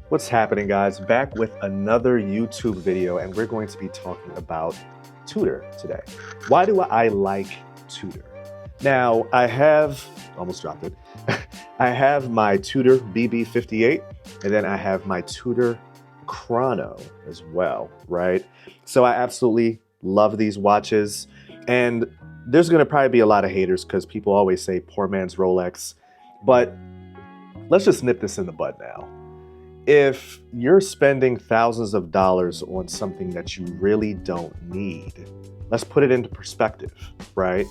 What's happening, guys? Back with another YouTube video, and we're going to be talking about Tudor today. Why do I like Tudor? Now, I have, almost dropped it, I have my Tudor BB58, and then I have my Tudor Chrono as well, right? So I absolutely love these watches, and there's gonna probably be a lot of haters because people always say poor man's Rolex, but let's just nip this in the bud now. If you're spending thousands of dollars on something that you really don't need, let's put it into perspective, right?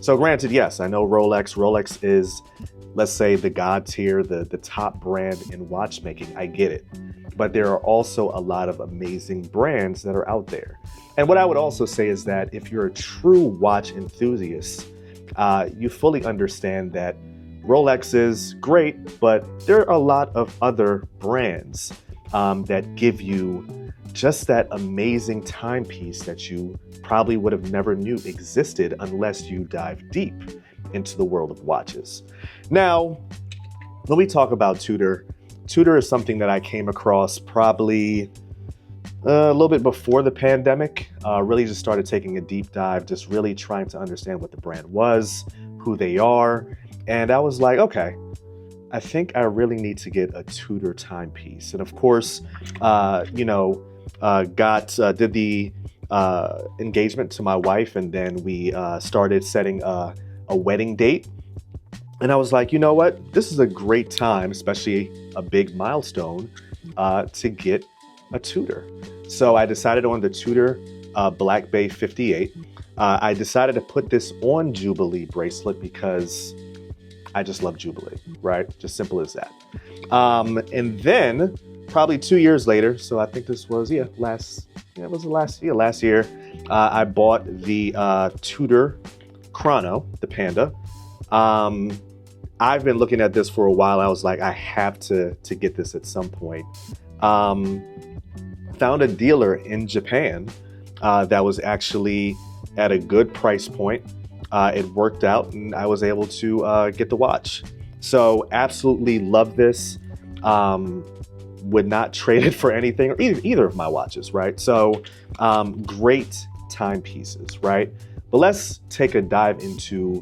So granted, yes, I know Rolex. Rolex is, let's say, the god tier, the top brand in watchmaking. I get it. But there are also a lot of amazing brands that are out there. And what I would also say is that if you're a true watch enthusiast, you fully understand that Rolex is great, but there are a lot of other brands that give you just that amazing timepiece that you probably would have never knew existed unless you dive deep into the world of watches. Now, when we talk about Tudor, Tudor is something that I came across probably a little bit before the pandemic. Really just started taking a deep dive, just really trying to understand what the brand was, who they are. And I was like, okay, I think I really need to get a Tudor timepiece. And of course, did the engagement to my wife, and then we started setting a wedding date. And I was like, you know what? This is a great time, especially a big milestone, to get a Tudor. So I decided on the Tudor Black Bay 58. I decided to put this on Jubilee bracelet because I just love Jubilee, right? Just simple as that. And then probably 2 years later, so I think this was, last year, I bought the Tudor Chrono, the Panda. I've been looking at this for a while. I was like, I have to get this at some point. Found a dealer in Japan that was actually at a good price point. It worked out, and I was able to get the watch. So absolutely love this. Would not trade it for anything, or either of my watches, right? So great timepieces, right? But let's take a dive into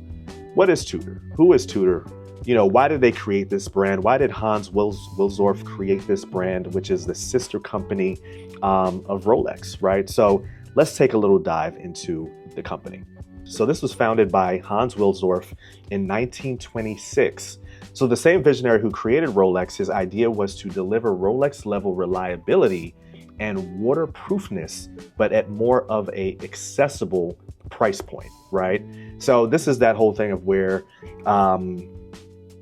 what is Tudor? Who is Tudor? Why did they create this brand? Why did Hans Wilsdorf create this brand, which is the sister company of Rolex, right? So let's take a little dive into the company. So this was founded by Hans Wilsdorf in 1926. So the same visionary who created Rolex, his idea was to deliver Rolex level reliability and waterproofness, but at more of a accessible price point, right? So this is that whole thing of where,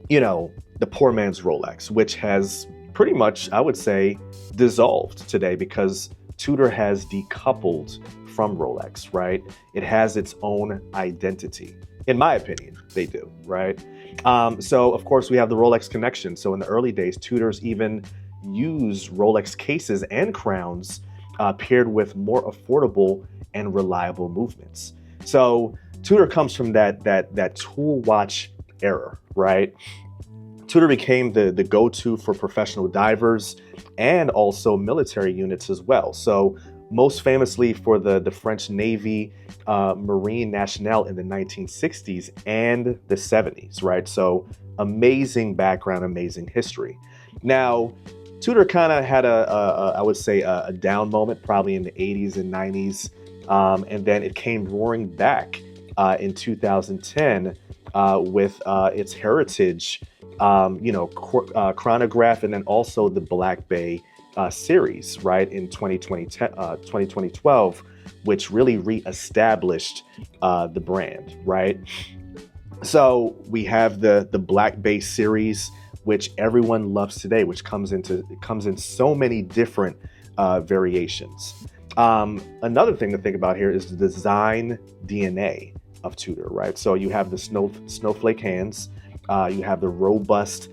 the poor man's Rolex, which has pretty much, I would say, dissolved today because Tudor has decoupled from Rolex, right? It has its own identity. In my opinion, they do, right? So of course we have the Rolex connection. So in the early days, Tudors even used Rolex cases and crowns paired with more affordable and reliable movements. So Tudor comes from that tool watch era, right? Tudor became the go-to for professional divers and also military units as well. So most famously for the French Navy Marine Nationale in the 1960s and the 70s, right? So amazing background, amazing history. Now, Tudor kind of had I would say a down moment probably in the 80s and 90s. And then it came roaring back in 2010 with its heritage, chronograph, and then also the Black Bay series, right, in 2012, which really reestablished the brand, right? So we have the Black Bay series, which everyone loves today, which comes in so many different variations. Another thing to think about here is the design DNA of Tudor, right? So you have the snowflake hands, you have the robust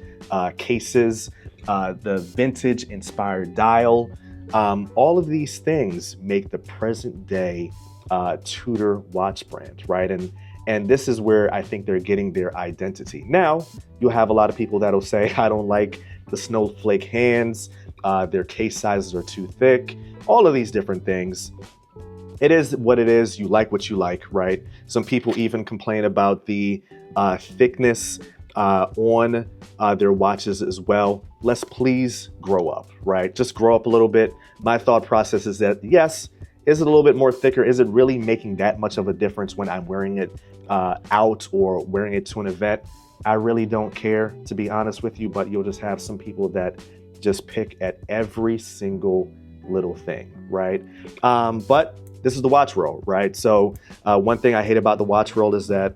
cases, the vintage inspired dial. All of these things make the present day Tudor watch brand, right? And this is where I think they're getting their identity. Now, you'll have a lot of people that'll say, I don't like the snowflake hands. their case sizes are too thick, all of these different things. It is what it is. You like what you like, right? Some people even complain about the thickness on their watches as well. Let's please grow up, right? Just grow up a little bit. My thought process is that, yes, is it a little bit more thicker? Is it really making that much of a difference when I'm wearing it out or wearing it to an event? I really don't care, to be honest with you, but you'll just have some people that just pick at every single little thing, right? But this is the watch world, right? So one thing I hate about the watch world is that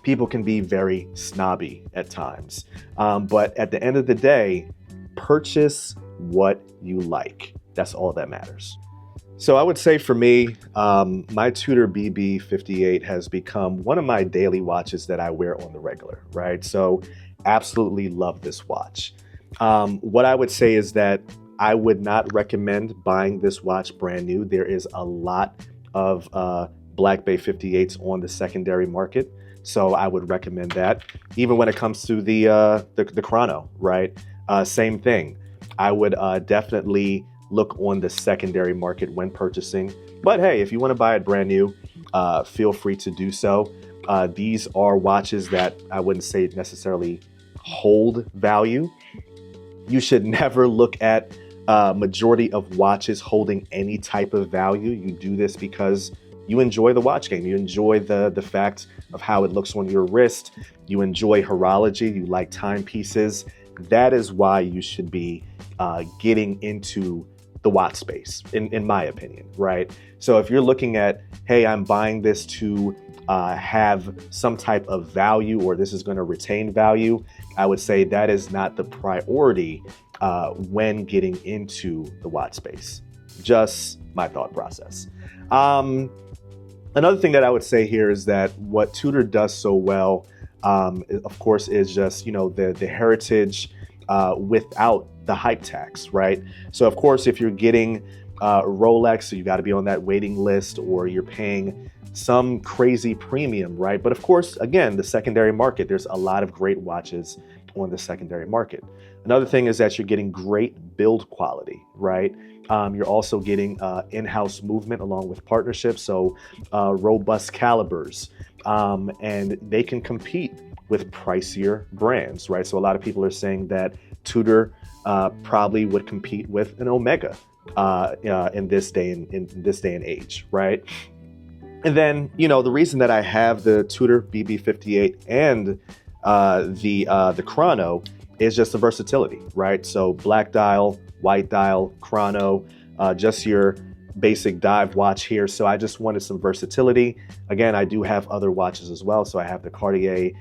people can be very snobby at times. But at the end of the day, purchase what you like. That's all that matters. So I would say for me, my Tudor BB58 has become one of my daily watches that I wear on the regular, right? So absolutely love this watch. What I would say is that I would not recommend buying this watch brand new. There is a lot of Black Bay 58s on the secondary market, so I would recommend that. Even when it comes to the chrono, right? Same thing. I would definitely look on the secondary market when purchasing. But hey, if you want to buy it brand new, feel free to do so. These are watches that I wouldn't say necessarily hold value. You should never look at majority of watches holding any type of value. You do this because you enjoy the watch game. You enjoy the fact of how it looks on your wrist. You enjoy horology. You like timepieces. That is why you should be getting into the watch space, in my opinion, right? So if you're looking at, hey, I'm buying this to have some type of value, or this is going to retain value, I would say that is not the priority when getting into the watch space. Just my thought process. Another thing that I would say here is that what Tudor does so well, of course, is just, you know, the heritage without the hype tax, right? So of course, if you're getting Rolex, so you got to be on that waiting list, or you're paying some crazy premium, right? But of course, again, the secondary market, there's a lot of great watches on the secondary market. Another thing is that you're getting great build quality, right? You're also getting in-house movement along with partnerships, so robust calibers, and they can compete with pricier brands, right? So a lot of people are saying that Tudor probably would compete with an Omega in this day and age, right? And then, you know, the reason that I have the Tudor BB58 and the chrono is just the versatility, right? So black dial, white dial, chrono, just your basic dive watch here. So I just wanted some versatility. Again, I do have other watches as well. So I have the Cartier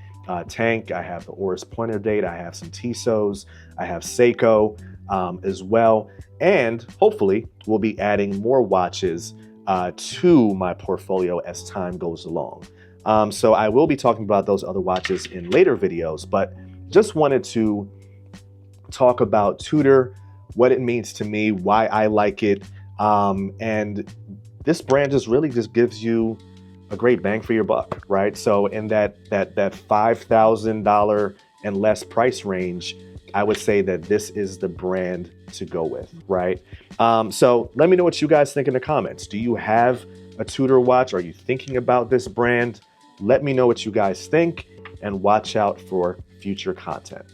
Tank, I have the Oris Pointer Date, I have some Tissot's, I have Seiko as well. And hopefully we'll be adding more watches to my portfolio as time goes along. So I will be talking about those other watches in later videos, but just wanted to talk about Tudor, what it means to me, why I like it. And this brand just really just gives you a great bang for your buck, right? So in that $5,000 and less price range, I would say that this is the brand to go with, right? So let me know what you guys think in the comments. Do you have a Tudor watch? Are you thinking about this brand? Let me know what you guys think, and watch out for future content.